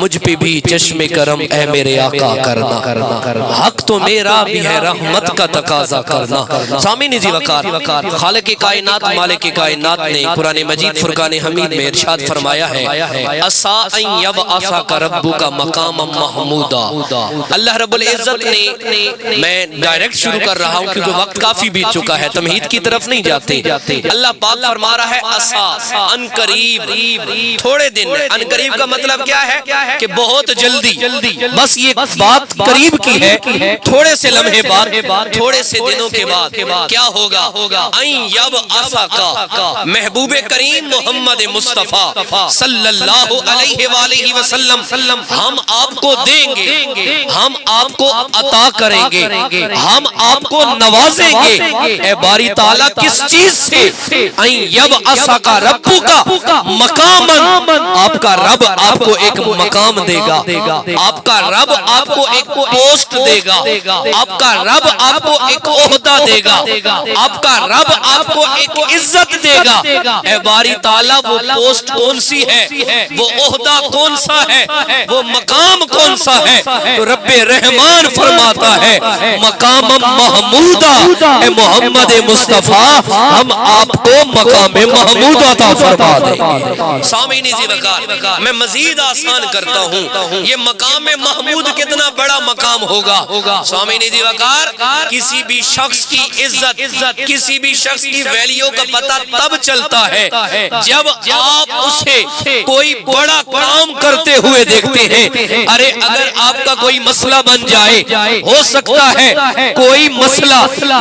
مجھ پہ بھی چشم کرم اے میرے آقا کرنا، حق تو میرا بھی ہے رحمت کا تقاضا کرنا۔ سامعین جی وقار، خالق کائنات مالک کائنات نے قرآن مجید فرقان حمید میں ارشاد فرمایا ہے عسیٰ ان یبعثک ربک مقاما محمودا۔ اللہ رب العزت نے، میں ڈائریکٹ شروع کر رہا ہوں کیونکہ وقت کافی بیت چکا ہے، تمہید کی طرف نہیں جاتے۔ اللہ پاک فرما رہا ہے عسیٰ، ان قریب، تھوڑے دن میں۔ ان قریب کا مطلب کیا ہے کہ بہت جلدی، بس یہ بات قریب کی ہے، تھوڑے سے لمحے بعد، تھوڑے سے دنوں کے بعد کیا ہوگا؟ این یبعثک، محبوب کریم محمد مصطفیٰ صلی اللہ علیہ وآلہ وسلم ہم آپ کو دیں گے، ہم آپ کو عطا کریں گے، ہم آپ کو نوازیں گے۔ اے باری تعالیٰ کس چیز سے؟ این یبعثک ربک مقاما، آپ کا رب آپ کو ایک مقام دے گا، آپ کا رب آپ کو ایک پوسٹ دے گا، آپ کا رب آپ کو ایک عہدہ دے گا، آپ کا رب آپ کو ایک عزت دے گا۔ اے باری تعالیٰ وہ پوسٹ کون سی ہے، وہ عہدہ کون سا ہے، وہ مقام کون سا ہے؟ تو رب رحمان فرماتا ہے مقام محمودہ، اے محمد مصطفیٰ ہم آپ کو مقام محمود عطا فرما دیں گے۔ سامعین ذی وقار، میں مزید آسان کرتا ہوں، یہ مقام محمود کتنا بڑا مقام ہوگا۔ سامعین ذی وقار، کسی بھی شخص کی عزت، کسی بھی شخص کی ویلیو کا پتہ تب چلتا ہے جب آپ اسے کوئی بڑا کام کرتے ہوئے دیکھتے ہیں۔ ارے اگر آپ کا کوئی مسئلہ بن جائے، ہو سکتا ہے کوئی مسئلہ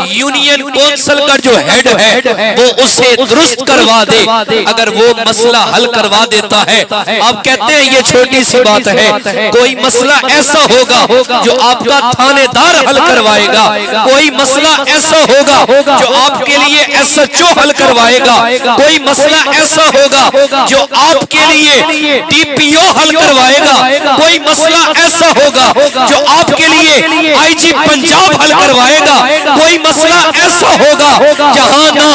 یونین کونسل کا جو ہیڈ ہے وہ اسے درست کروا دے، اگر وہ مسئلہ حل کروا دیتا ہے، آپ کہتے ہیں یہ چھوٹی سی بات ہے۔ کوئی مسئلہ ایسا ہوگا جو آپ کا تھانے دار حل کروائے گا، کوئی مسئلہ ایسا ہوگا جو آپ کے لیے ایس ایچ او حل کروائے گا، کوئی مسئلہ ایسا ہوگا جو آپ کے لیے ڈی پی او حل کروائے گا، کوئی مسئلہ ایسا ہوگا جو آپ کے لیے آئی جی پنجاب حل کروائے گا، کوئی مسئلہ ایسا ہوگا جہاں نہ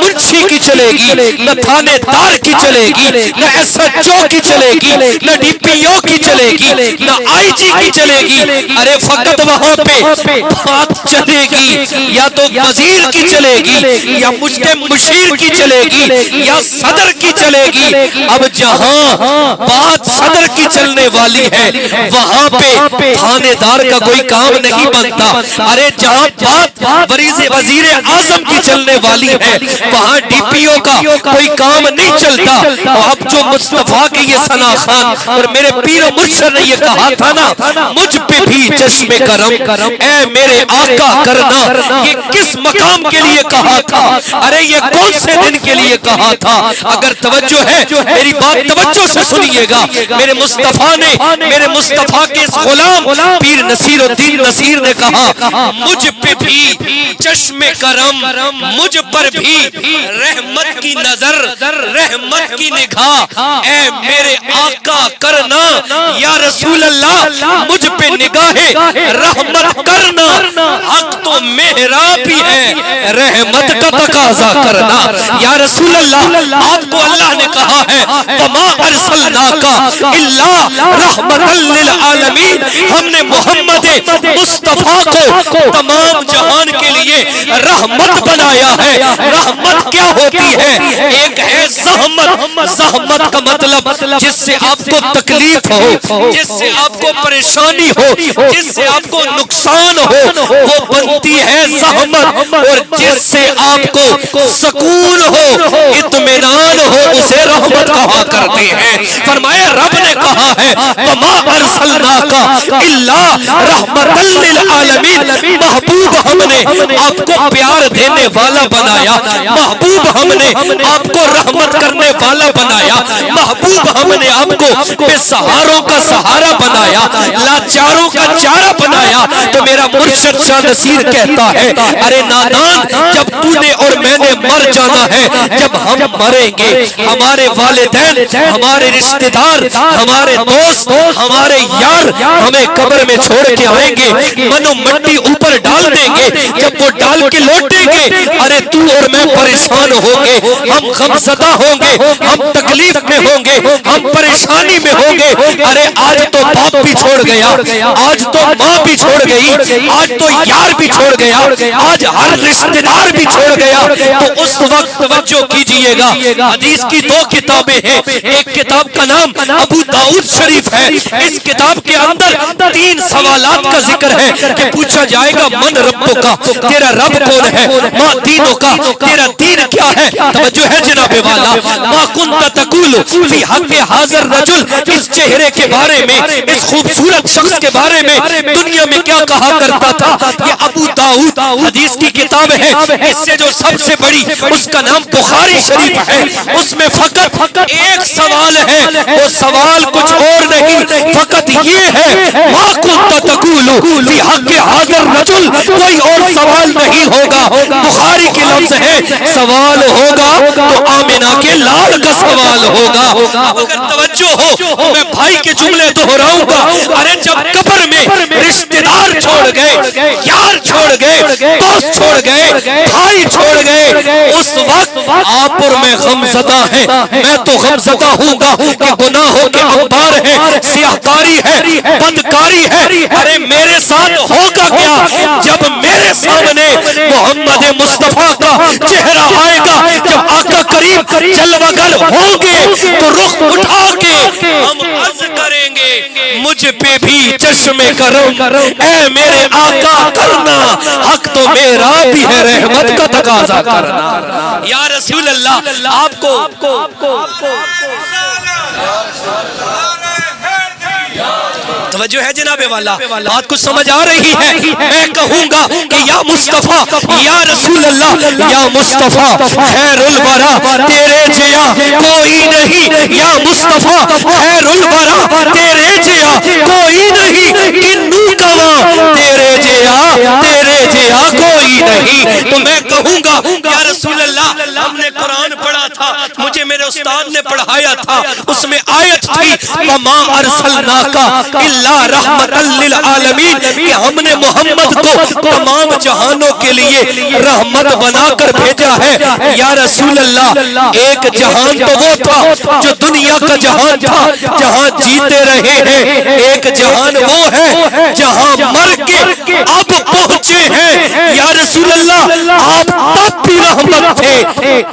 مرچی کی چلے گی، نہ تھانے دار کی چلے گی، نہ ایس ایچ او کی چلے گی، نہ ڈی پی او کی چلے گی، نہ آئی جی کی چلے گی۔ ارے فقط وہاں پہ بات چلے گی یا تو وزیر کی چلے گی، یا مجتمع مشیر کی چلے گی، یا صدر کی چلے گی۔ اب جہاں بات صدر کی چلنے والی ہے وہاں پہ تھانے دار کا کوئی کام نہیں بنتا۔ ارے جہاں بات وزیر اعظم کی چلنے والی ہے وہاں ڈی پی او کا کوئی کام نہیں چلتا۔ اب جو مصطفیٰ کی یہ ثنا خان اور میرے پیر و مرشد نے یہ کہا تھا نا مجھ پہ بھی چشم کرم اے میرے آقا کرنا، یہ کس مقام کے لیے کہا تھا؟ ارے یہ کون سے دن کے لیے کہا تھا؟ اگر توجہ ہے میری بات توجہ سے سنیے گا۔ میرے مصطفیٰ نے، میرے مصطفیٰ کے اس غلام پیر نصیر الدین نصیر نے کہا مجھ پہ بھی چشم کرم، مجھ پر بھی رحمت کی نظر، رحمت کی نگاہ اے میرے آقا کرنا، یا رسول اللہ مجھ پہ نگاہ رحمت کرنا، حق تو میرا بھی ہے رحمت کا تقاضا کرنا۔ یا رسول اللہ آپ کو اللہ نے کہا ہے وما ارسلناک الا رحمتا للعالمین، ہم نے محمد مصطفیٰ کو تمام جہان کے لیے رحمت بنایا ہے۔ رحمت کیا ہوتی ہے؟ ایک ہے زحمت، زحمت کا مطلب جس سے آپ کو تکلیف ہو، جس سے آپ کو پریشانی ہو، جس سے آپ کو نقصان ہو، وہ بنتی ہے زحمت، اور جس سے آپ کو سکون ہو، اطمینان ہو، اسے رحمت کہا کرتے ہیں۔ فرمایا رب نے کہا ہے وما ارسلناک الا رحمتا للعالمین، محبوب ہم نے آپ کو پیار دینے والا بنایا، محبوب ہم نے آپ کو رحمت کرنے والا بنایا، محبوب ہم نے آپ کو بے سہاروں کا سہارا بنایا، لاچاروں کا چارہ بنایا۔ تو میرا مرشد شاہ نصیر کہتا ہے ارے نادان، جب تو نے اور میں نے مر جانا ہے، جب ہم مریں گے ہمارے والدین، ہمارے رشتہ دار، ہمارے دوست، ہمارے یار ہمیں ہمیں قبر میں چھوڑ کے آئیں گے, منو مٹی اوپر ڈال دیں گے, جب وہ ڈال کے لوٹیں گے ارے تو اور میں پریشان ہوں گے, ہم غمزدہ ہوں گے, ہم تکلیف میں ہوں گے, ہم پریشانی میں ہوں گے. ارے آج تو باپ بھی چھوڑ گیا, آج تو ماں بھی چھوڑ گئی, آج تو یار بھی چھوڑ گیا, آج ہر رشتہ دار بھی چھوڑ گیا. تو اس وقت توجہ کیجئے گا, حدیث کی دو کتابیں ہیں, ایک کتاب کا نام ابو داؤد شریف ہے. اس کتاب کے اندر 3 سوالات کا ذکر ہے کہ پوچھا جائے گا من ربو کا, تیرا رب کون ہے, ما دینوں کا, تیرا دین کیا ہے. توجہ ہے جناب والا, ما کنت تقول فی حق حاضر رجل, اس چہرے کے بارے میں, اس خوبصورت شخص کے بارے میں دنیا میں کیا کہا کرتا تھا. یہ ابو داؤد حدیث کی کتاب ہے, اس سے جو سب سے بڑی اس کا نام بخاری شریف ہے. اس میں فقط ایک سوال ہے, وہ سوال کچھ اور نہیں, فقط یہ ہے ما کنت تقول فی حق حاضر رجل, کوئی اور سوال نہیں ہوگا. بخاری کے لفظ ہے, سوال ہوگا تو آمنہ کے لال کا سوال ہوگا. اب اگر توجہ ہو میں بھائی کے جملے دہراؤں گا. ارے جب قبر میں رشتہ دار چھوڑ گئے, یار چھوڑ گئے, دوست چھوڑ گئے, بھائی چھوڑ گئے, اس وقت آپ اور میں غمزدہ ہیں. میں تو غمزدہ ہوں گا کہ گناہوں کے انبار ہے, سیاہکاری ہے, بدکاری ہے. ارے میرے ساتھ ہوگا کیا جب میرے سامنے محمد مصطفیٰ کا چہرہ آئے گا, جب آقا کریم جلوہ گر ہوں گے تو رخ اٹھا کے ہم عرض کریں گے مجھ پہ بھی چشم کرم, اے میرے آقا کرنا, حق تو میرا بھی ہے, رحمت کا تقاضا کرنا. یا رسول اللہ, آپ کو توجہ ہے جناب والا, بات کچھ سمجھ آ رہی ہے. میں کہوں گا کہ یا مصطفیٰ, یا رسول اللہ, یا مصطفیٰ خیر الورا تیرے جیا کوئی نہیں, یا مصطفیٰ خیر الورا تیرے جیا کوئی نہیں, کنو کوا تیرے جیا کوئی نہیں. تو میں کہوں گا یا رسول اللہ, ہم نے قرآن پڑھا تھا, مجھے میرے استاد نے پڑھایا تھا, اس میں آیت تھی وما ارسلناک الا رحمتا للعالمین, کہ ہم نے محمد کو تمام جہانوں کے لیے رحمت بنا کر بھیجا ہے. یا رسول اللہ, ایک جہان تو وہ تھا جو دنیا کا جہان تھا جہاں جیتے رہے ہیں, ایک جہان وہ ہے جہاں مر کے اب پہنچے ہیں. یا رسول اللہ, آپ تب بھی رحمت تھے,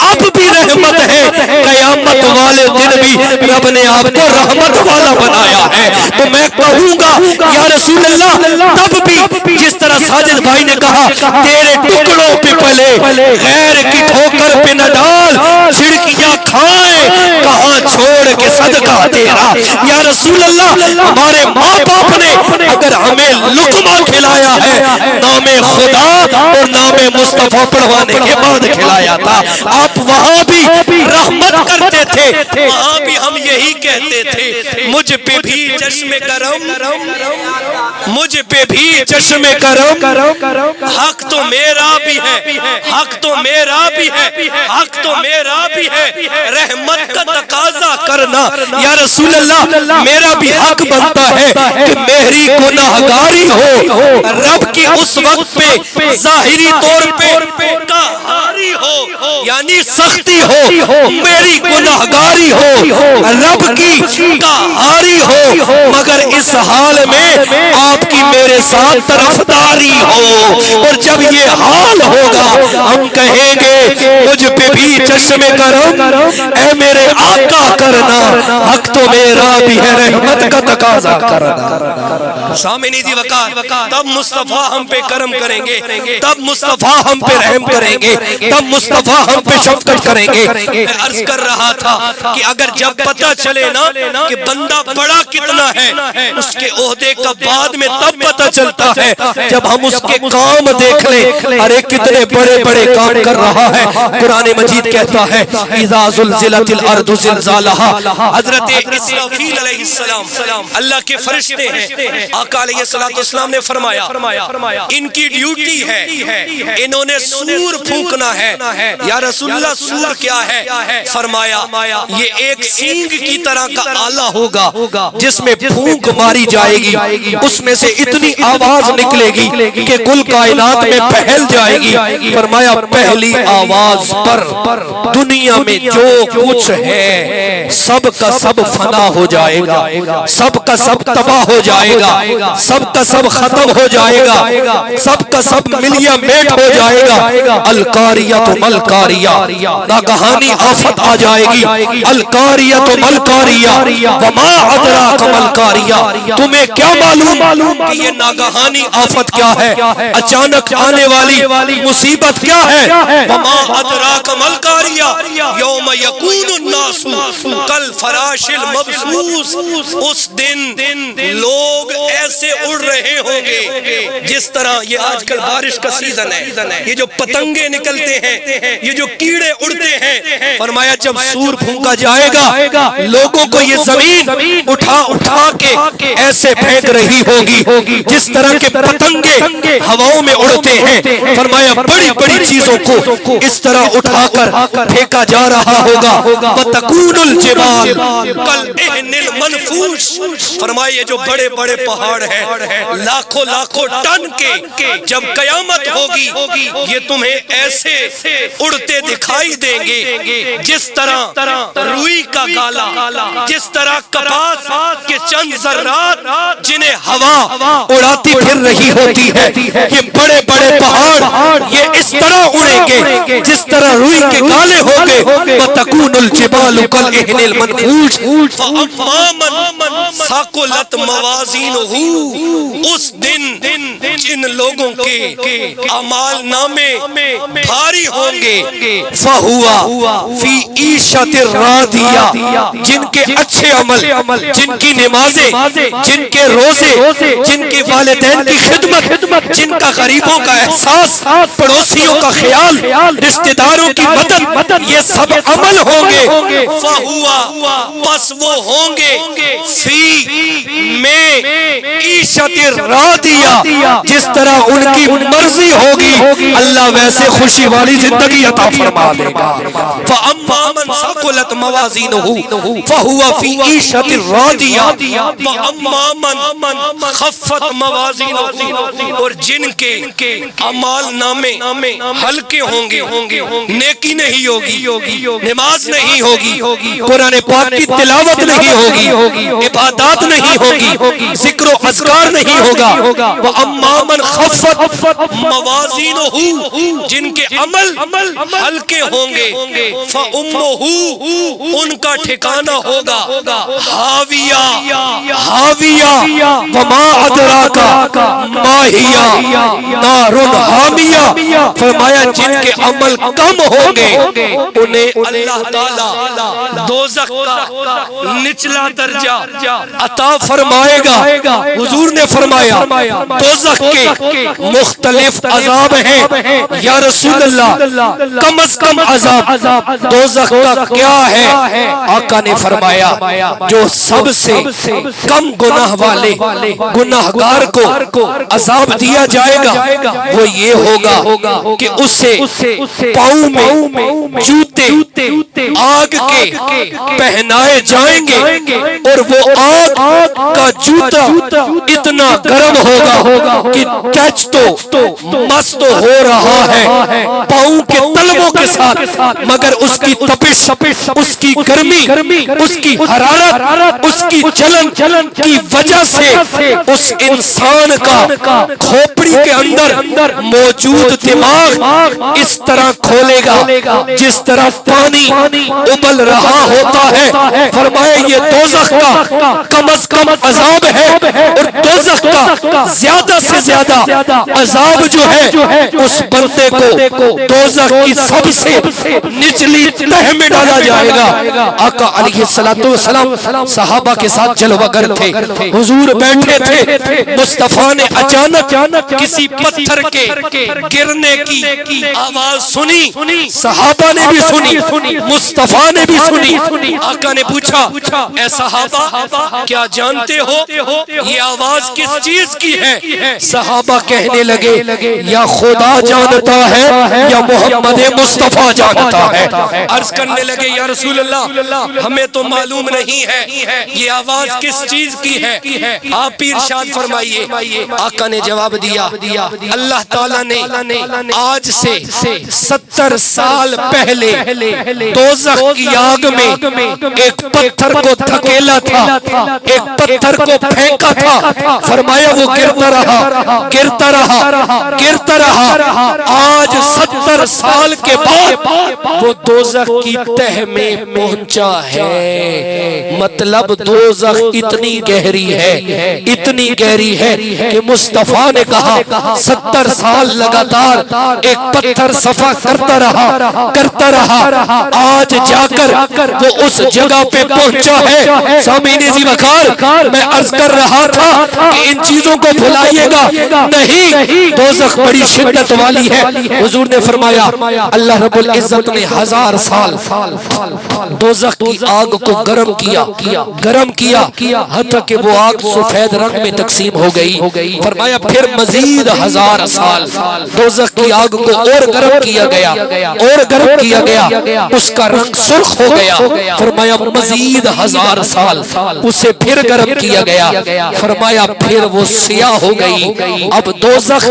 اب بھی رحمت ہے, قیامت والے دن بھی رب نے آپ کو رحمت والا بنایا ہے. تو میں کہوں گا یا رسول اللہ, تب بھی جس طرح ساجد بھائی نے کہا تیرے ٹکڑوں پہ پلے, غیر کی ٹھوکر پہ نہ ڈال, چھڑکیاں کھائیں کہاں چھوڑ کے صدقہ تیرا. یا رسول اللہ, ہمارے ماں باپ نے اگر ہمیں لقمہ کھلایا ہے, نام خدا اور نام مصطفیٰ پڑھوانے کے بعد کھلایا تھا. آپ وہاں بھی رحمت کرتے تھے, وہاں بھی ہم یہی کہتے تھے مجھ پہ بھی چشم کرم, مجھ پہ بھی چشم کرم, حق تو میرا بھی ہے, حق تو میرا بھی ہے, حق تو میرا بھی ہے, رحمت کا تقاضا کرنا. یا رسول اللہ, میرا بھی حق بنتا ہے کہ میری گناہگاری ہو, رب کی اس وقت پہ ظاہری طور پہ قہاری ہو, یعنی سختی ہو, میری گناہگاری ہو, رب کی قہاری ہو, مگر اس حال میں آپ کی میرے ساتھ طرفداری ہو. اور جب یہ حال ہوگا ہم کہیں گے مجھ پہ بھی چشم کرم, اے میرے آقا کرنا, حق تو میرا بھی ہے, رحمت کا تقاضا کرنا. سامعین جی وقار, تب مصطفیٰ ہم پہ کرم کریں گے, تب مصطفیٰ ہم پہ رحم کریں گے, تب مصطفیٰ ہم پہ شفقت کریں گے. میں عرض کر رہا تھا کہ اگر جب پتہ چلے نا کہ بندہ بڑا کتنا ہے, اس کے عہدے کا بعد میں تب پتہ چلتا ہے جب ہم اس کے کام دیکھ لیں، ارے کتنے بڑے بڑے کام کر رہا ہے۔ قرآن مجید کہتا ہے اذا زلزلت الارض زلزالها، حضرت اسرافیل علیہ السلام اللہ کے فرشتے ہیں، آقا علیہ السلام نے فرمایا ان کی ڈیوٹی ہے انہوں نے سور پھونکنا ہے۔ یا رسول اللہ سور کیا ہے؟ فرمایا یہ ایک سینگ کی طرح کا آلہ ہوگا جس میں پھونک ماری جائے گی، اس میں سے اتنی آواز نکلے گی کہ کل کائنات میں پھیل جائے گی۔ فرمایا پہلی آواز پر دنیا میں جو کچھ ہے سب کا سب فنا ہو جائے گا، سب کا سب تباہ ہو جائے گا، سب کا سب ختم ہو جائے گا، سب کا سب ملیا میٹ ہو جائے گا۔ القاریۃ ملقاریہ، ناگہانی آفت آ جائے گی۔ القاریۃ ملقاریہ وما ادراک ملقاریہ، تمہیں کیا معلوم کہ یہ ناگہانی آفت کیا ہے، اچانک آنے والی مصیبت کیا ہے؟ وما ادراک ملقاریہ یوم یکون الناس کالفراش المبثوث، اس دن لوگ ایسے اڑ رہے ہوں گے جس طرح یہ آج کل بارش کا سیزن ہے، یہ جو پتنگے نکلتے ہیں، یہ جو کیڑے اڑتے ہیں، فرمایا جب سور پھونکا جائے گا لوگوں کو یہ زمین اٹھا اٹھا کے ایسے پھینک رہی ہوگی جس طرح کے پتنگے ہواؤں میں اڑتے ہیں۔ فرمایا بڑی بڑی چیزوں کو اس طرح اٹھا کر پھینکا جا رہا ہوگا۔ وَتَكُونُ الْجِبَالُ كَالْعِهْنِ الْمَنْفُوشِ، فرمایا یہ جو بڑے بڑے پہاڑ ہیں لاکھوں لاکھوں ٹن کے، جب قیامت ہوگی یہ تمہیں ایسے اڑتے دکھائی دیں گے جس طرح روئی کا گالا، جس طرح کپاس کے چند ذرات جنہیں ہوا اڑاتی پھر رہی ہوتی ہے، یہ بڑے بڑے پہاڑ یہ اس طرح اڑیں گے جس طرح روئی کے گالے ہوں گے۔ وَتَكُونُ الْجِبَالُ كَالْعِهْنِ الْمَنْفُوشِ فَأَمَّا مَنْ ثَقُلَتْ مَوَازِينُهُ، اس دن جن لوگوں کے اعمال نامے بھاری ہوں گے، فَهُوَ فِي عِيشَةٍ رَاضِيَةٍ، جن کے اچھے عمل، جن کی نمازیں، جن کے روزے، جن کے والدین کی خدمت، جن کا غریبوں کا احساس، پڑوسیوں کا خیال، رشتہ داروں کی مدد، یہ سب عمل ہوں گے۔ فَهُوَ، پس وہ ہوں گے، فی میں عیشت راضیہ، جس طرح ان کی مرضی ہوگی اللہ ویسے خوشی والی زندگی عطا فرما دے گا۔ فَأَمَّا مَنْ ثَقُلَتْ مَوَازِينُهُ فَهُوَ فِي عِيشَةٍ رَاضِيَةٍ وَأَمَّا مَنْ خَفَّتْ مَوَازِينُهُ، اور جن کے اعمال نامے ہلکے ہوں گے، نیکی نہیں ہوگی، نماز نہیں ہوگی، قرآن پاک کی تلاوت نہیں ہوگی، عبادات نہیں ہوگی، ذکر و اذکار نہیں ہوگا۔ وَأَمَّا مَنْ خَفَّتْ مَوَازِينُهُ، جن کے عمل ہلکے ہوں گے، فَأُمُّهُ، ان کا ٹھکانہ ہوگا حاویہ، وَمَا أَدْرَاكَ مَا هِيَ نَارٌ حَامِيَةٌ، فرمایا جن کے عمل کم ہوں گے انہیں اللہ تعالی دوزخ کا نچلا درجہ عطا فرمائے گا۔ حضور نے فرمایا دوزخ کے مختلف عذاب ہیں، یا رسول اللہ کم از کم عذاب دوزخ کا کیا ہے؟ آقا نے فرمایا جو سب سے کم گناہ والے گناہگار کو عذاب دیا جائے گا وہ یہ ہوگا کہ اسے پاؤں میں جوتے آگ کے پہنائے جائیں گے، اور وہ آگ کا جوتا اتنا گرم ہوگا کہ کیچ تو مست ہو رہا ہے پاؤں کے تلووں کے ساتھ، مگر اس کی تپش، اس کی گرمی، اس کی حرارت، اس کی جلن کی وجہ سے اس انسان کا کھوپڑی کے اندر موجود دماغ اس طرح کھولے گا جس طرح پانی ابل رہا ہوتا ہے۔ فرمایا یہ دوزخ کا کم از کم عذاب ہے، اور دوزخ کا زیادہ سے زیادہ عذاب جو ہے اس بندے کو دوزخ کی سب سے نچلی تہ میں ڈالا جائے گا۔ آقا علیہ السلام صحابہ کے ساتھ جلوہ گر تھے، حضور بیٹھے تھے، مصطفیٰ نے اچانک کسی پتھر کے گرنے کی آواز سنی، صحابہ نے بھی سنی، مصطفیٰ نے بھی سنی۔ آقا نے پوچھا اے صحابہ کیا جانتے ہو یہ آواز کس چیز کی ہے؟ صحابہ کہنے لگے یا خدا جانتا ہے یا محمد مصطفیٰ جانتا ہے۔ عرض کرنے لگے یا رسول اللہ ہمیں تو معلوم نہیں ہے یہ آواز کس چیز کی ہے، آپ بھی ارشاد فرمائیے۔ آقا نے جواب دیا اللہ تعالیٰ نے آج سے 70 سال پہلے دوزخ کی آگ میں ایک پتھر کو دھکیلا تھا، ایک پتھر کو پھینکا تھا، فرمایا وہ گرتا رہا گرتا رہا گرتا رہا، آج 70 سال کے بعد وہ دوزخ کی تہ میں پہنچا ہے۔ مطلب دوزخ اتنی گہری ہے، اتنی گہری ہے کہ مصطفیٰ نے کہا 70 سال لگاتار ایک پتھر صفا کرتا رہا، آج جا کر وہ اس جگہ پہ پہنچا ہے۔ سامعین ذی وقار میں عرض کر رہا تھا کہ ان چیزوں کو بھلائیے گا نہیں، دوزخ بڑی شدت والی ہے۔ حضور نے فرمایا اللہ رب العزت نے 1000 سال دوزخ کی آگ کو گرم کیا حتیٰ کہ وہ آگ سفید رنگ میں تقسیم ہو گئی۔ فرمایا پھر مزید 1000 سال دوزخ کی آگ کو اور گرم کیا گیا، اس کا رنگ سرخ ہو گیا۔ فرمایا مزید 1000 سال اسے پھر گرم کیا گیا، فرمایا پھر وہ سیاہ ہو گئی۔ اب دوزخ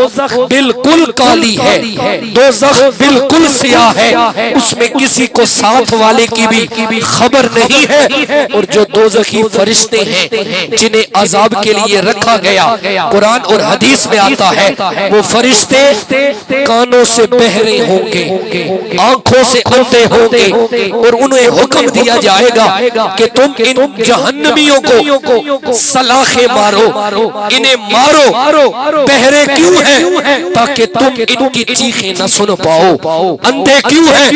بالکل کالی ہے، دوزخ بالکل سیاہ ہے، اس میں کسی کو ساتھ والے کی بھی خبر نہیں ہے۔ اور جو دوزخی فرشتے ہیں جنہیں عذاب کے لیے رکھا گیا، قرآن اور حدیث میں آتا ہے وہ فرشتے کانوں سے بہرے ہوں گے، آنکھوں سے اندھے ہوں گے، اور انہیں حکم دیا جائے گا کہ تم ان جہنمیوں کو سلاخیں مارو، انہیں مارو۔ بہرے کیوں ہیں؟ تاکہ تم ان کی چیخیں نہ سن پاؤ۔ اندھے کیوں ہیں؟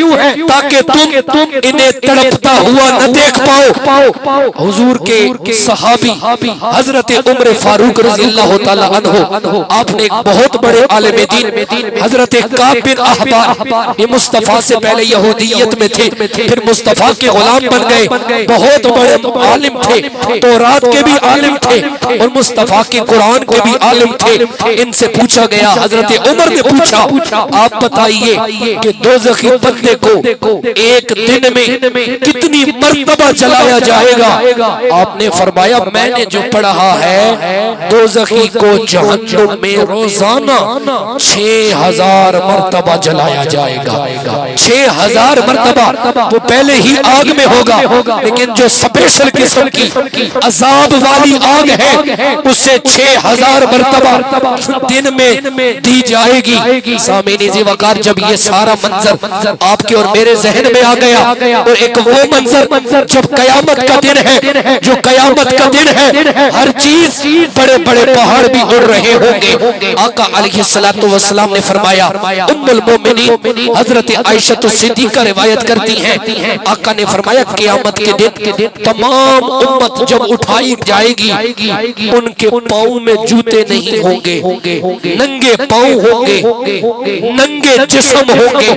تاکہ تم انہیں تڑپتا ہوا نہ دیکھ پاؤ۔ حضور کے صحابی حضرت عمر فاروق رضی اللہ تعالیٰ عنہ، آپ نے ایک بہت بڑے عالم دین حضرت کعب بن احبار، یہ مصطفیٰ سے پہلے یہودیت میں تھے، پھر مصطفیٰ کے غلام بن گئے، بہت بڑے عالم تھے، تورات کے بھی عالم تھے اور مصطفیٰ کے قرآن کے بھی عالم تھے۔ ان سے پوچھا گیا، حضرت عمر نے پوچھا آپ بتائیے کہ دوزخی بندے کو ایک دن میں کتنی مرتبہ جلایا جائے گا؟ آپ نے فرمایا میں نے جو پڑھا ہے دوزخی کو جہنم میں روزانہ 6000 مرتبہ جلایا جائے گا، 6000 مرتبہ۔ وہ پہلے ہی آگ میں ہوگا، لیکن جو سپیشل قسم کی عذاب والی آگ ہے اسے 6000 مرتبہ دن میں دی جائے گی۔ سامعین ذی وقار جب یہ سارا منظر آپ کے اور میرے ذہن میں آ گیا، اور ایک وہ منظر جب قیامت کا دن ہے، جو قیامت کا دن ہے، ہر چیز بڑے بڑے پہاڑ بھی اڑ رہے ہوں گے۔ آقا علیہ السلام نے فرمایا، ام المومنین حضرت عائشہ صدیقہ روایت کرتی ہیں، آقا نے فرمایا قیامت کے دن تمام امت جب اٹھائی جائے گی ان کے پاؤں میں جوتے نہیں ہوں گے، ننگے پاؤں ہوں گے، ننگے جسم ہوں گے،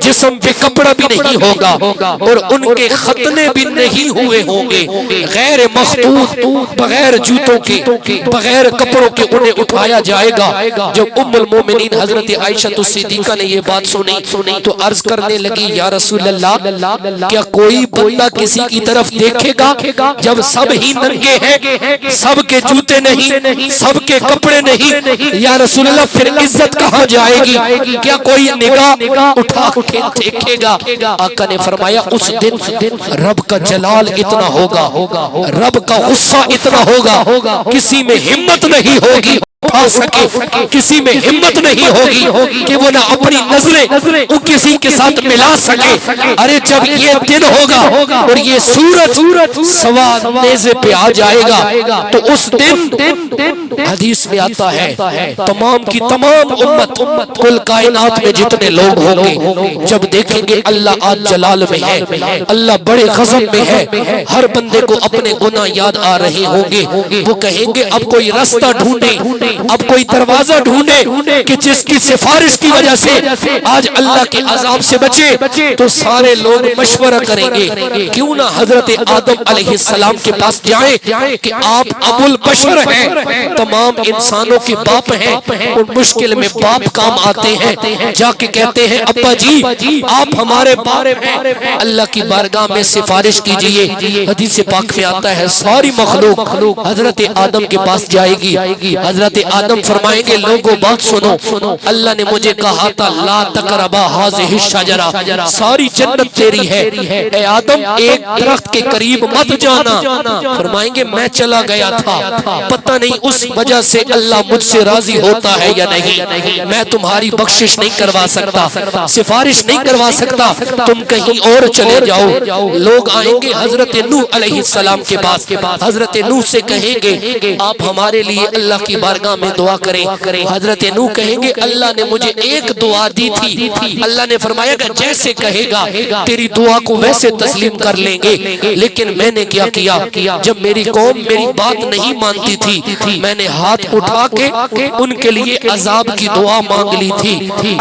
جسم پہ کپڑا بھی نہیں ہوگا، اور ان کے ختنے بھی نہیں ہوئے ہوں گے، غیر مخطوط، بغیر جوتوں کے، بغیر کپڑوں کے انہیں اٹھایا جائے گا۔ جب ام المومنین حضرت عائشہ صدیقہ نے یہ بات سنی تو عرض کرنے لگی یا رسول اللہ کیا کوئی بندہ کسی کی طرف دیکھے گا جب سب ہی ننگے ہیں، سب کے جوتے نہیں، سب کے کپڑے نہیں؟ یا رسول اللہ پھر عزت کہاں جائے گی؟ کیا کوئی نگاہ اٹھا کے دیکھے گا؟ آقا نے فرمایا اس دن رب کا جلال اتنا ہوگا، رب کا غصہ اتنا ہوگا، کسی میں ہمت نہیں ہوگی اٹھا سکے، کسی میں ہمت نہیں ہوگی کہ وہ نہ اپنی نظریں کسی کے ساتھ ملا سکے۔ ارے جب یہ دن ہوگا اور یہ سورج سوا نیزے پہ آ جائے گا تو اس دن حدیث میں آتا ہے تمام کی تمام امت کل کائنات میں جتنے لوگ ہوں گے جب دیکھیں گے اللہ آج جلال میں ہے، اللہ بڑے غضب میں ہے، ہر بندے کو اپنے گناہ یاد آ رہے ہوں گے، وہ کہیں گے اب کوئی راستہ ڈھونڈے، اب کوئی دروازہ ڈھونڈے کہ جس کی سفارش کی وجہ سے آج اللہ کے عذاب سے بچے۔ تو سارے لوگ مشورہ کریں گے کیوں نہ حضرت آدم علیہ السلام کے پاس جائیں کہ آپ ابو البشر ہیں، تمام انسانوں کے باپ ہیں، اور مشکل میں باپ کام آتے ہیں، جا کے کہتے ہیں ابا جی آپ ہمارے باپ ہیں، اللہ کی بارگاہ میں سفارش کیجئے۔ حدیث پاک میں آتا ہے ساری مخلوق حضرت آدم کے پاس جائے گی، حضرت آدم فرمائیں گے لوگوں بات سنو، اللہ نے مجھے کہا تھا لا تقربا هذه الشجرہ، ساری جنت تیری ہے، اے آدم ایک درخت کے قریب مت جانا۔ فرمائیں گے میں چلا گیا تھا، پتہ نہیں اس وجہ سے اللہ مجھ سے راضی ہوتا ہے یا نہیں، میں تمہاری بخشش نہیں کروا سکتا، سفارش نہیں کروا سکتا، تم کہیں اور چلے جاؤ۔ لوگ آئیں گے حضرت نوح علیہ السلام کے پاس، حضرت نوح سے کہیں گے آپ ہمارے لیے اللہ کی بارگاہ میں دعا کریں۔ حضرت نوح کہیں گے اللہ نے مجھے ایک دعا دی تھی، اللہ نے فرمایا کہ جیسے کہے گا تیری دعا کو ویسے تسلیم کر لیں گے، لیکن میں نے کیا کیا جب میری قوم میری بات نہیں مانتی تھی میں نے ہاتھ اٹھا کے ان کے لیے عذاب کی دعا مانگ لی تھی،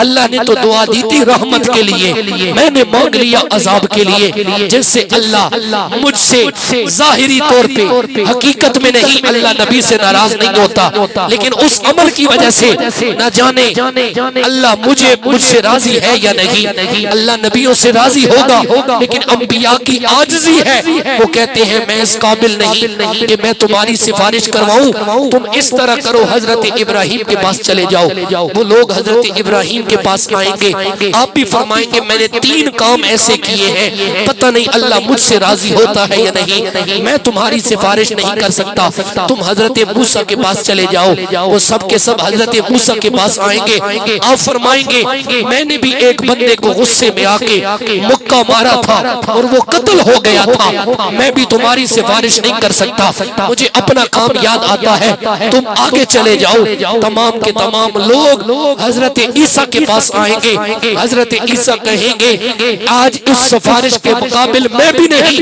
اللہ نے تو دعا دی تھی رحمت کے لیے، میں نے مانگ لیا عذاب کے لیے، جس سے اللہ مجھ سے ظاہری طور پہ حقیقت میں نہیں اللہ نبی سے ناراض نہیں ہوتا، لیکن اس عمل کی وجہ سے نہ جانے اللہ مجھ سے راضی ہے یا نہیں، اللہ نبیوں سے راضی ہوگا لیکن انبیاء کی عاجزی ہے، وہ کہتے ہیں میں اس قابل نہیں کہ میں تمہاری سفارش کرواؤں، تم اس طرح کرو حضرت ابراہیم کے پاس چلے جاؤ۔ وہ لوگ حضرت ابراہیم کے پاس آئیں گے، آپ بھی فرمائیں گے میں نے 3 کام ایسے کیے ہیں، پتہ نہیں اللہ مجھ سے راضی ہوتا ہے یا نہیں، میں تمہاری سفارش نہیں کر سکتا، تم حضرت موسیٰ کے پاس چلے جاؤ۔ وہ سب کے سب حضرت موسیٰ کے پاس آئیں گے، آپ فرمائیں گے میں نے بھی ایک بندے کو غصے میں آ کے مکہ مارا تھا اور وہ قتل ہو گیا تھا، میں بھی تمہاری سفارش نہیں کر سکتا، مجھے اپنا کام یاد آتا ہے، تم آگے چلے جاؤ۔ تمام کے تمام لوگ حضرت عیسیٰ کے پاس آئیں گے، حضرت عیسیٰ کہیں گے آج اس سفارش کے مقابل میں بھی نہیں،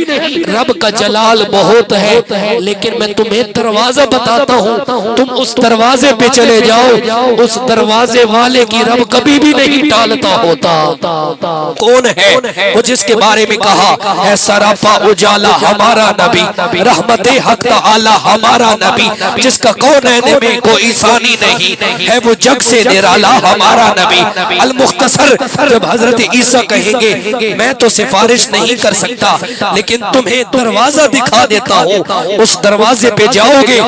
رب کا جلال بہت ہے لیکن میں تمہیں دروازہ بتاتا ہوں، تم اس دروازے پہ چلے جاؤ، اس دروازے والے کی رب کبھی بھی نہیں ٹالتا ہوتا۔ کون ہے وہ جس کے بارے میں کہا ہے سراپا اجالا ہمارا نبی، رحمت حق تعالی ہمارا نبی، جس کا کونین میں کوئی ثانی نہیں ہے، وہ جگ سے نرالا ہمارا نبی۔ المختصر جب حضرت عیسیٰ کہیں گے میں تو سفارش نہیں کر سکتا لیکن تمہیں دروازہ دکھا دیتا ہوں، اس دروازے پہ جاؤ گے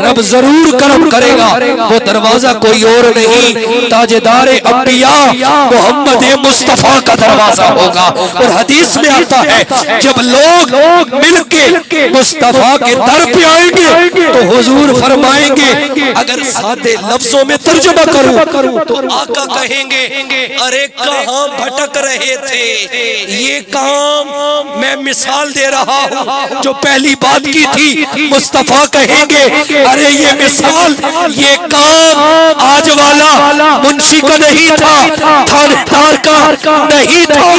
رب ضرور کرم کرے گا، وہ دروازہ کوئی اور نہیں تاجدار انبیاء محمد مصطفیٰ کا دروازہ ہوگا۔ اور حدیث میں آتا ہے جب لوگ مل کے مصطفیٰ کے در پہ آئیں گے تو حضور فرمائیں گے اگر سادے لفظوں میں ترجمہ کروں تو آقا کہیں گے ارے کہاں بھٹک رہے تھے، یہ کام میں مثال دے رہا ہوں جو پہلی بات کی تھی، مصطفیٰ کہیں گے ارے یہ مثال یہ کام آج والا منشی کا نہیں تھا، تھانے دار کا نہیں تھا،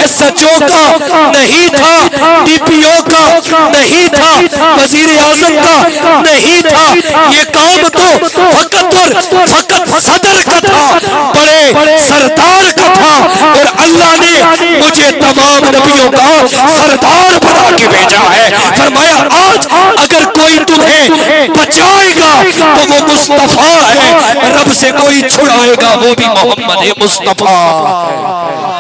ایس ایچ او کا نہیں تھا، ڈی پی او کا نہیں تھا، وزیر اعظم کا نہیں تھا، یہ کام تو فقط اور فقط صدر کا تھا، بڑے سردار کا تھا، اور اللہ نے مجھے تمام نبیوں کا سردار بنا کے بھیجا ہے۔ فرمایا آج اگر کوئی تمہیں بچائے گا تو وہ مصطفیٰ ہے، رب سے کوئی چھڑائے گا وہ بھی محمد مصطفیٰ ہے۔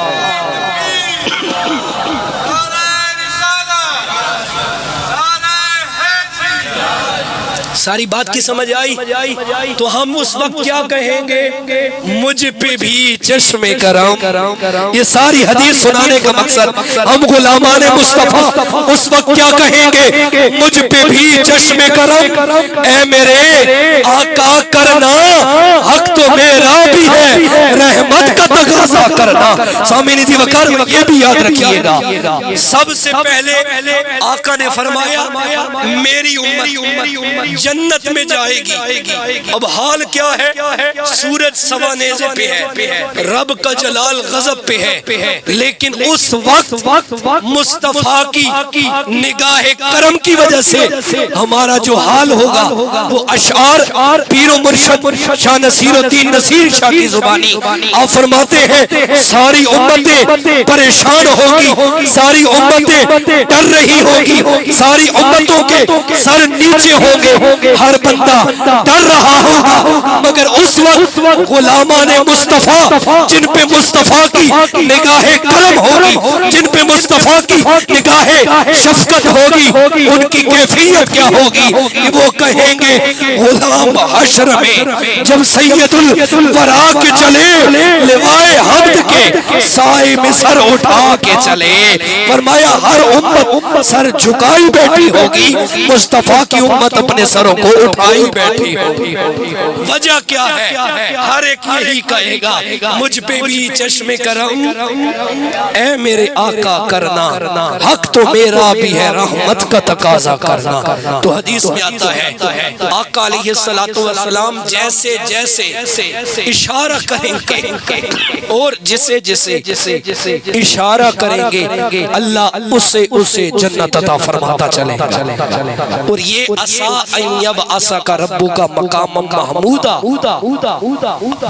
ساری بات کی سمجھ آئی؟ تو ہم اس وقت کیا کہیں گے؟ مجھ پہ بھی چشم کرم. یہ ساری حدیث سنانے کا مقصد ہم غلامان مصطفیٰ اس وقت کیا کہیں گے؟ مجھ پہ بھی چشم کرم، اے میرے آقا کرنا، حق تو میرا بھی ہے، رحمت کا تقاضا کرنا. سامعین جی وقار یہ بھی یاد رکھیے گا، سب سے پہلے آقا نے فرمایا میری امت جنت میں جائے گی. اب حال کیا ہے؟ سورج سوا نیزے پہ ہے، رب کا جلال غضب پہ ہے، لیکن اس وقت مصطفیٰ کی نگاہ کرم کی وجہ سے ہمارا جو حال ہوگا وہ اشعار پیر و مرشد شاہ نصیر الدین نصیر شاہ کی زبانی آپ فرماتے ہیں ساری امتیں پریشان ہوگی، ساری امتیں ڈر رہی ہوگی، ساری امتوں کے سر نیچے ہوں گے، ہر بندہ ڈر رہا ہوگا، مگر اس وقت غلامان مصطفیٰ جن پہ مصطفیٰ کی نگاہ کرم ہوگی، جن پہ مصطفیٰ کی نگاہ شفقت ہوگی، ان کی کیفیت کیا ہوگی کہ وہ کہیں گے غلام حشر میں جب سید الورا کے چلے لوائے حمد کے سائے میں سر اٹھا کے چلے. فرمایا ہر امت سر جھکائی بیٹھی ہوگی، مصطفیٰ کی امت اپنے سروں کو اٹھائی بیٹھی ہوگی. وجہ کیا ہے؟ ہر ایک یہی کہے گا مجھ پہ بھی چشم کرم، اے میرے آقا کرنا، حق تو میرا بھی ہے، رحمت کا تقاضا کرنا. تو حدیث میں آتا ہے آقا علیہ السلام جیسے جیسے اشارہ کریں گے اور جسے جسے اشارہ کریں گے اللہ اسے جنت عطا فرماتا چلے. اور یہ عسا ان یبعثک ربک مقاما محمودا.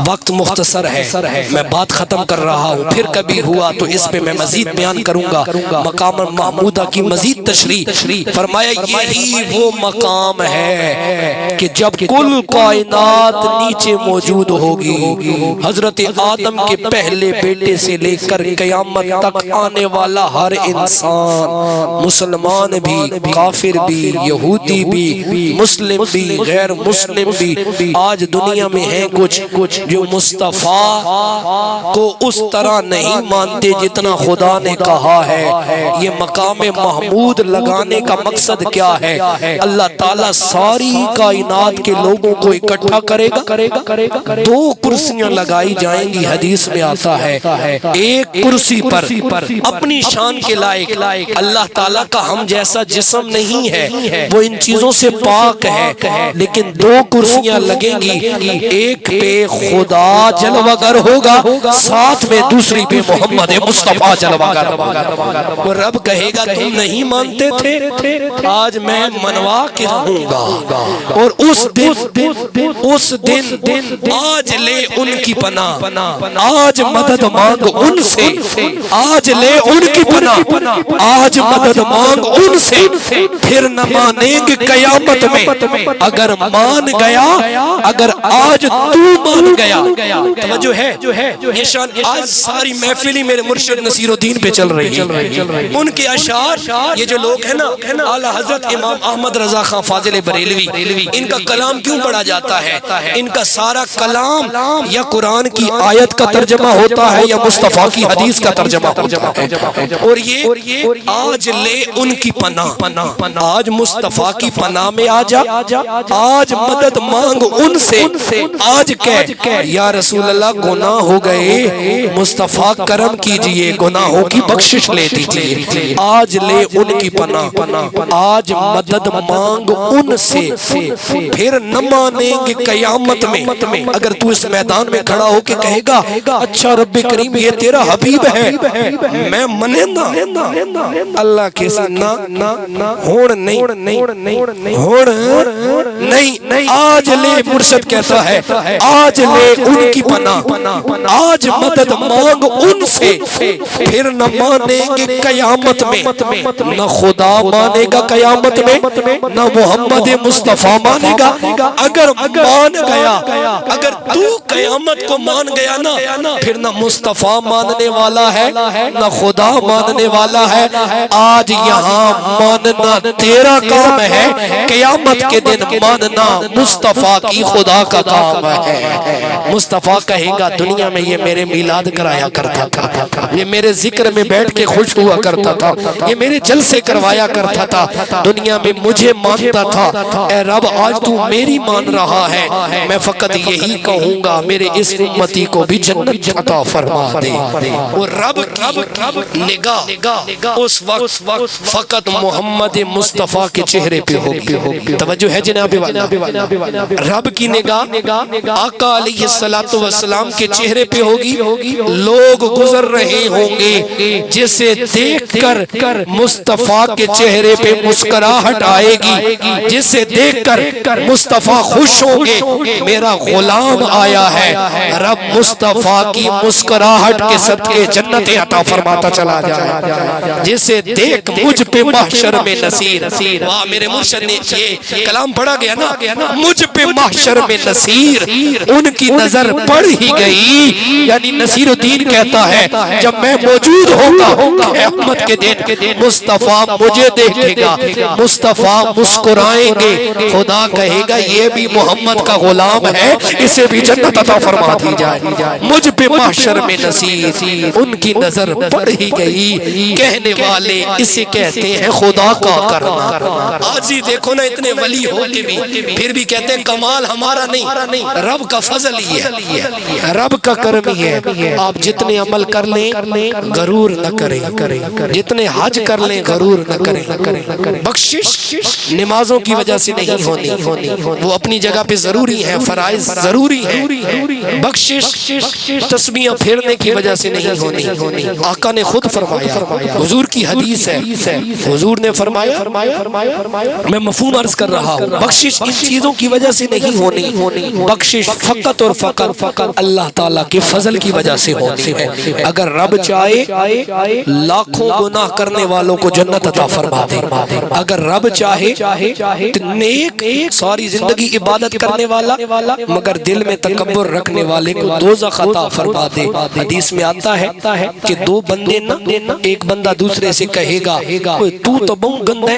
وقت مختصر ہے، میں بات ختم کر رہا ہوں، پھر کبھی ہوا تو اس پہ میں مزید بیان کروں گا. مقام محمودہ کی مزید تشریح فرمایا یہی وہ مقام ہے کہ جب کل کائنات نیچے موجود ہوگی، حضرت آدم کے پہلے بیٹے سے لے کر قیامت تک آنے والا ہر انسان، مسلمان بھی، کافر بھی، یہودی بھی، مسلم بھی، غیر مسلم بھی، آج دنیا میں ہیں کچھ جو مصطفیٰ کو اس طرح نہیں مانتے جتنا خدا نے کہا ہے. یہ مقام محمود لگانے کا مقصد کیا ہے؟ اللہ تعالیٰ ساری کائنات کے لوگوں کو اکٹھا کرے گا، دو کرسیاں لگائی جائیں گی. حدیث میں آتا ہے ایک کرسی پر اپنی شان کے لائق اللہ تعالیٰ کا ہم جیسا جسم نہیں ہے، وہ ان چیزوں سے پاک ہے، لیکن دو کرسیاں لگیں گی، ایک پہ خدا جلوگر ہوگا، ساتھ میں دوسری پہ محمد مصطفیٰ جلوگر. وہ رب کہے گا تم نہیں مانتے تھے، آج میں منوا کے رہوں گا. اور اس دن آج لے ان کی پناہ، آج مدد مانگ ان سے، آج لے ان کی پناہ، آج مدد مانگ ان سے، پھر نہ مانیں گے قیامت میں. اگر مان گیا، اگر آج تو مان گیا، توجہ ہے یہ شان. آج ساری محفلی میرے مرشد نصیر الدین پہ چل رہی ہے، ان کے اشعار. یہ جو لوگ ہیں نا اعلیٰ حضرت امام احمد رضا خان فاضل بریلوی، ان کا کلام کیوں پڑھا جاتا ہے؟ ان کا سارا کلام یا قرآن کی آیت کا ترجمہ ہوتا ہے یا مصطفیٰ کی حدیث کا ترجمہ ہوتا ہے. اور یہ آج لے ان کی پناہ، آج مصطفیٰ کی پناہ میں آ جا، آج مدد مانگ ان سے، آج کہہ یا رسول اللہ گناہ ہو گئے، مصطفیٰ کرم کیجئے، گناہوں کی بخشش لے دیجئے. آج لے ان کی پناہ، آج مدد مانگ ان سے، پھر نہ مانیں گے قیامت میں. اگر تو اس میدان میں کھڑا ہو کے کہے گا اچھا رب کریم یہ تیرا حبیب ہے میں منیں گا، اللہ کے نہیں، آج لے مرشد کہتا ہے آج لے ان کی پناہ، آج مدد مانگ ان سے، پھر نہ مانیں گے قیامت میں، نہ خدا مانے گا قیامت میں، نہ محمد مصطفیٰ مانے گا۔ اگر مان گیا، اگر تو قیامت کو مان گیا نا، پھر نہ مصطفیٰ ماننے والا ہے نہ خدا ماننے والا ہے۔ آج یہاں ماننا تیرا کام ہے، قیامت کے دن ماننا مصطفیٰ کی خدا کا کام ہے۔ مصطفیٰ کہے گا دنیا میں یہ میرے میلاد کرایا کرتا تھا، یہ میرے ذکر میں بیٹھ کے خوش ہوا کرتا تھا، یہ میرے جلسے کروایا کرتا تھا، دنیا میں مجھے مانتا تھا۔ اے رب آج تو میری مان رہا ہے، میں فقط یہی کہوں گا میرے اس امتی کو بھی جنت عطا فرما دے۔ اور رب کی نگاہ اس وقت فقط محمد مصطفیٰ کے چہرے پہ ہوگی۔ توجہ ہے جناب والا، رب کی نگاہ آقا علیہ السلام کے چہرے پہ ہوگی۔ لوگ گزر رہے ہوں گے، جسے دیکھ کر مصطفیٰ کے چہرے پہ مسکراہٹ آئے گی، جسے دیکھ کر مصطفیٰ خوش ہوں گے میرا غلام آیا ہے۔ رب مصطفیٰ کی مسکراہٹ کے صدقے جنت عطا فرماتا چلا جائے۔ جسے دیکھ مجھ پہ محشر میں نصیر، واہ میرے مرشد نے یہ کلام پڑھا گیا نا، مجھ پہ محشر میں نصیر، ان کی نظر پڑ ہی گئی۔ یعنی نصیر الدین کہتا ہے جب میں موجود ہوگا قیامت کے دن مصطفیٰ مجھے دیکھے گا، مصطفیٰ مسکرائیں گے، خدا کہے گا یہ بھی محمد کا غلام ہے، اسے بھی جنت عطا فرما دی جائے۔ مجھ پہ محشر میں نصیر، ان کی نظر پڑ ہی گئی، کہنے والے اسے کہتے ہیں خدا کا کرنا۔ آج ہی دیکھو نا اتنے ولی ہو کے بھی پھر بھی کہتے ہیں کمال ہمارا نہیں، رب کا فضل ہی ہے، رب کا کرم ہی ہے۔ آپ جتنے عمل کر لیں غرور نہ کریں، جتنے حج کر لیں غرور نہ کریں۔ بخشش نمازوں کی وجہ سے نہیں ہونی، وہ اپنی جگہ پہ ضروری ہے، فرائض ضروری ہے۔ بخشش تسبیحاں پھیرنے کی وجہ سے نہیں ہونی۔ آقا نے خود فرمایا، حضور کی حدیث ہے، حضور نے فرمایا، میں مفہوم عرض کر رہا ہوں، بخشش ان چیزوں کی وجہ سے نہیں ہونی، بخشش فقط اور فقط اللہ تعالیٰ کے فضل کی وجہ سے ہونی ہے۔ اگر رب چاہے لاکھوں گناہ کرنے والوں کو جنت عطا فرما دے، اگر رب چاہے نیک ساری زندگی عبادت کرنے والا مگر دل میں تکبر رکھنے والے کو دوزخ عطا فرما دے۔ حدیث میں آتا ہے کہ دو بندے نا، ایک بندہ دوسرے سے کہے گا تو تو بہت گندے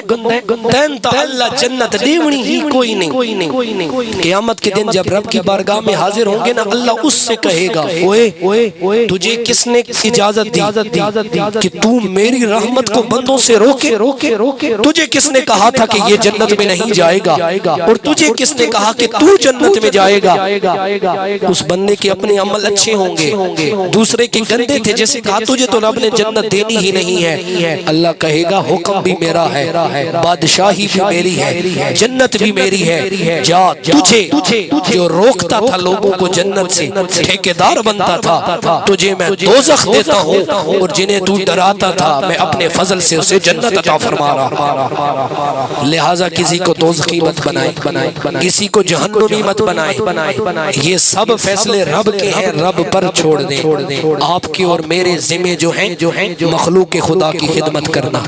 تین تا اللہ جنت دیونی ہی کوئی نہیں۔ قیامت کے دن جب رب کی بارگاہ میں حاضر ہوں گے نا، اللہ اس سے کہے گا اوے تجھے کس نے اجازت دی کہ تو میری رحمت کو بندوں سے روکے؟ تجھے کس نے کہا تھا کہ یہ جنت میں نہیں جائے گا؟ اور تجھے کس نے کہا کہ تو جنت میں جائے گا؟ اس بندے کے اپنے عمل اچھے ہوں گے، دوسرے کے گندے تھے، جیسے کہا تجھے تو رب نے جنت دینی ہی نہیں ہے۔ اللہ کہے گا حکم بھی میرا ہے، بادشاہی بھی میری ہے، جنت بھی میری ہے، جا تجھے جو روکتا تھا لوگوں کو جنت سے، ٹھیکیدار بنتا تھا، تجھے میں دوزخ دیتا ہوں، اور جنہیں تو ڈراتا تھا میں اپنے فضل سے اسے جنت عطا فرما رہا۔ لہٰذا کسی کو دوزخی مت بنائے، کسی کو جہنمی مت بنائے، یہ سب فیصلے رب کے ہیں، رب پر چھوڑ دیں۔ آپ کے اور میرے ذمہ جو ہیں مخلوق خدا کی خدمت کرنا،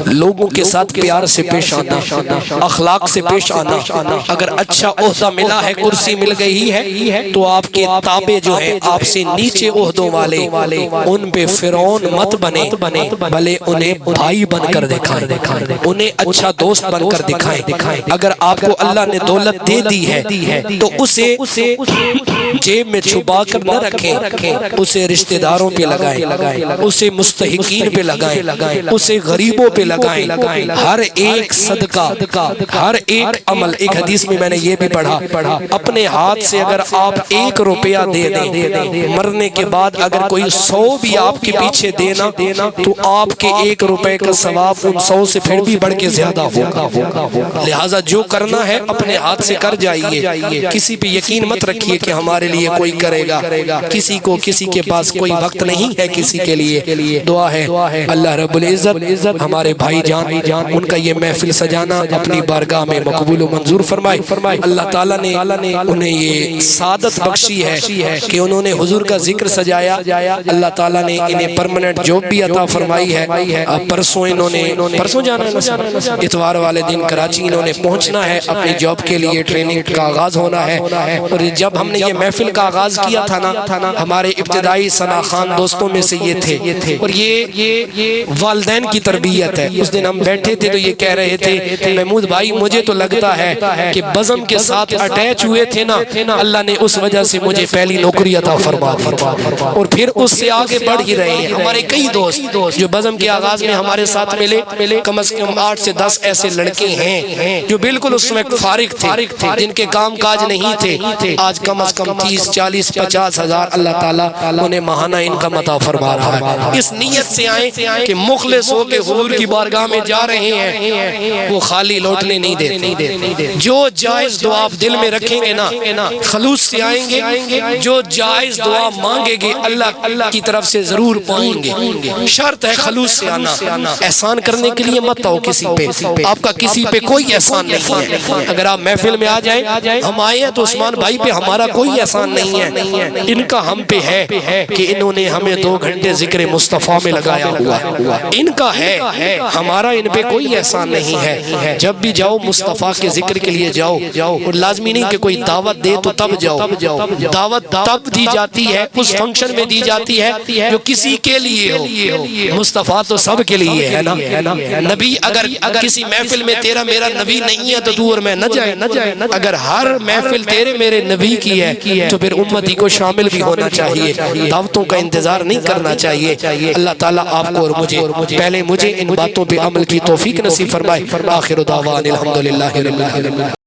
لوگوں کے ساتھ پیار سے پیش آنا، اخلاق سے پیش آنا۔ اگر اچھا عہدہ ملا ہے، کرسی مل گئی ہے، تو آپ کے تابع جو ہیں آپ سے نیچے عہدوں والے، ان پہ فرعون مت بنے، بلے انہیں بھائی بن کر دکھائیں، انہیں اچھا دوست بن کر دکھائیں۔ اگر آپ کو اللہ نے دولت دے دی ہے تو اسے جیب میں چھپا کر نہ رکھیں، اسے رشتہ داروں پہ لگائیں، اسے مستحقین پہ لگائیں، اسے غریبوں پہ لگائیں۔ ہر ایک صدقہ، ہر ایک عمل، ایک حدیث میں نے یہ بھی پڑھا، اپنے ہاتھ سے اگر آپ 1 روپیہ دے دیں، مرنے کے بعد اگر کوئی 100 بھی آپ کے پیچھے دینا تو آپ کے 1 روپے کا ثواب ان 100 سے پھر بھی بڑھ کے زیادہ ہوگا۔ لہٰذا جو کرنا ہے اپنے ہاتھ سے کر جائیے، کسی پہ یقین مت رکھیے کہ ہمارے لیے کوئی کرے گا، کسی کے پاس کوئی وقت نہیں ہے کسی کے لیے۔ دعا ہے اللہ رب العزت ہمارے بھائی جان ان کا یہ محفل سجانا اپنی بارگاہ میں مقبول و منظور فرمائے۔ اللہ تعالیٰ تعالیٰ نے انہیں یہ سعادت بخشی ہے کہ انہوں نے حضور کا ذکر سجایا، اللہ تعالیٰ نے انہیں پرمننٹ جاب بھی عطا فرمائی ہے۔ اب پرسوں انہوں نے پرسوں جانا ہے، اتوار والے دن کراچی انہوں نے پہنچنا ہے، اپنی جاب کے لیے ٹریننگ کا آغاز ہونا ہے۔ اور جب ہم نے یہ محفل کا آغاز کیا تھا نا، ہمارے ابتدائی ثنا خان دوستوں میں سے یہ تھے، اور یہ والدین کی تربیت ہے۔ اس دن ہم بیٹھے تھے تو یہ کہہ رہے تھے محمود بھائی مجھے تو لگتا ہے کہ بزم کے ساتھ اٹیچ ہوئے تھے نا، اللہ نے اس وجہ سے مجھے پہلی نوکری عطا فرما دی، اور پھر اس سے آگے بڑھ ہی رہے ہیں۔ ہمارے کئی دوست جو بزم کے آغاز میں ہمارے ساتھ ملے، کم از کم 8 سے 10 ایسے لڑکے ہیں جو بالکل اس وقت فارغ تھے، جن کے کام کاج نہیں تھے، آج کم از کم 30 40 50 ہزار اللہ تعالیٰ انہیں ماہانہ انکم عطا فرما رہا ہے۔ اس نیت سے آئیں کہ مخلص ہو کے حضور کی بارگاہ میں جا رہے ہیں، وہ خالی لوٹنے نہیں دیتے۔ جو جائز دعا آپ دل میں رکھیں گے نا، خلوص سے آئیں گے، جو جائز دعا مانگیں گے اللہ کی طرف سے ضرور پائیں گے۔ شرط ہے خلوص سے آنا، احسان کرنے کے لیے مت آؤ کسی پہ، آپ کا کسی پہ کوئی احسان نہیں ہے۔ اگر آپ محفل میں آ جائیں، ہم آئے ہیں تو عثمان بھائی پہ ہمارا کوئی احسان نہیں ہے، ان کا ہم پہ ہے کہ انہوں نے ہمیں 2 گھنٹے ذکر مصطفیٰ میں لگایا ہوا، ان کا ہے، ہمارا ان پہ کوئی احسان نہیں ہے۔ جب بھی جاؤ مصطفیٰ کے ذکر کے لیے جاؤ، اور لازمی نہیں کہ کوئی دعوت دے تو تب جاؤ، دعوت تب دی جاتی ہے، اس فنکشن میں دی جاتی ہے جو کسی کے لیے ہو۔ مصطفیٰ تو سب کے لیے ہے نا۔ نبی اگر کسی محفل میں تیرا میرا نبی نہیں ہے تو تو اور میں نہ جائے۔ اگر ہر محفل تیرے میرے نبی کی ہے تو پھر امتی کو شامل بھی ہونا چاہیے، دعوتوں کا انتظار نہیں کرنا چاہیے۔ اللہ تعالیٰ آپ کو اور مجھے ان باتوں پہ عمل کی توفیق نصیب فرمائے۔ آخر دعوان الحمدللہ رب العالمین۔